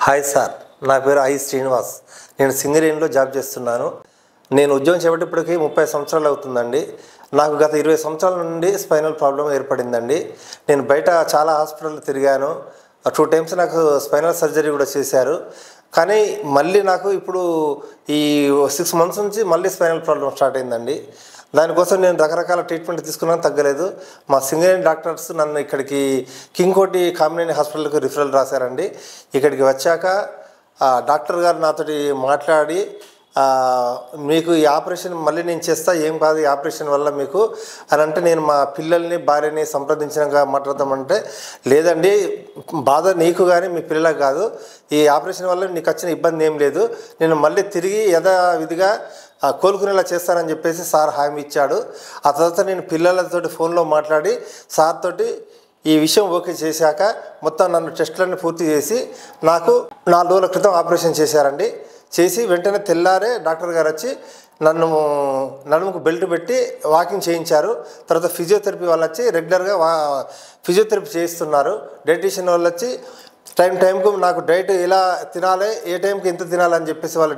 Hi sir, నా పేరు I Srinivas. నేను సింగరేణిలో జాబ్ చేస్తున్నాను. నేను ఉద్యోగం చేపట్టేప్పటికీ 30 సంవత్సరాలు అవుతుందండి. నాకు గత 20 సంవత్సరాల నుండి స్పైనల్ ప్రాబ్లం ఏర్పడిందండి. నేను బయట చాలా హాస్పిటల్ తిరిగాను. 2 టైమ్స్ నాకు స్పైనల్ సర్జరీ కూడా చేశారు. కానీ మళ్ళీ నాకు ఇప్పుడు ఈ 6 మంత్స్ నుంచి మళ్ళీ స్పైనల్ ప్రాబ్లం స్టార్ట్ అయిందండి. దానికోసం నేను రకరకాల ట్రీట్మెంట్ తీసుకున్నాను, తగ్గలేదు. మా సింగరేణి డాక్టర్స్ నన్ను ఇక్కడికి కింగ్ కోటి కామినేని హాస్పిటల్కి రిఫరల్ రాశారండి. ఇక్కడికి వచ్చాక డాక్టర్ గారు నాతోటి మాట్లాడి, మీకు ఈ ఆపరేషన్ మళ్ళీ నేను చేస్తా, ఏం కాదు ఈ ఆపరేషన్ వల్ల మీకు అని అంటే, నేను మా పిల్లల్ని భార్యని సంప్రదించినాక మాట్లాడతామంటే, లేదండి బాధ నీకు కానీ మీ పిల్లలకు కాదు, ఈ ఆపరేషన్ వల్ల నీకు వచ్చిన ఇబ్బంది ఏం లేదు, నేను మళ్ళీ తిరిగి యథావిధిగా కోలుకునేలా చేస్తానని చెప్పేసి సార్ హామీ ఇచ్చాడు. ఆ తర్వాత నేను పిల్లలతోటి ఫోన్లో మాట్లాడి సార్ తోటి ఈ విషయం ఓకే చేశాక మొత్తం నన్ను టెస్టులన్నీ పూర్తి చేసి నాకు 4 రోజుల క్రితం ఆపరేషన్ చేశారండి. చేసి వెంటనే తెల్లారే డాక్టర్ గారు వచ్చి నన్ను నడుముకు బెల్ట్ పెట్టి వాకింగ్ చేయించారు. తర్వాత ఫిజియోథెరపీ వాళ్ళు వచ్చి రెగ్యులర్గా ఫిజియోథెరపీ చేయిస్తున్నారు. డైటీషియన్ వాళ్ళు వచ్చి టైంకు నాకు డైట్ ఎలా తినాలి, ఏ టైంకి ఎంత తినాలని చెప్పేసి వాళ్ళు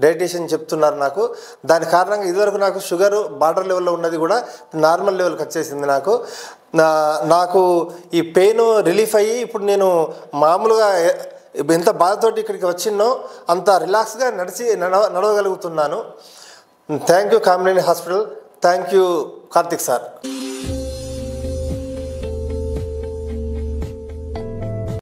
డైటీషియన్ చెప్తున్నారు నాకు. దాని కారణంగా ఇదివరకు నాకు షుగర్ బార్డర్ లెవెల్లో ఉన్నది కూడా నార్మల్ లెవెల్కి వచ్చేసింది. నాకు ఈ పెయిన్ రిలీఫ్ అయ్యి ఇప్పుడు నేను మామూలుగా ఎంత బాధతోటి ఇక్కడికి వచ్చినో అంత రిలాక్స్గా నడవగలుగుతున్నాను. Thank you Kamineni hospital. Thank you Karthik sir.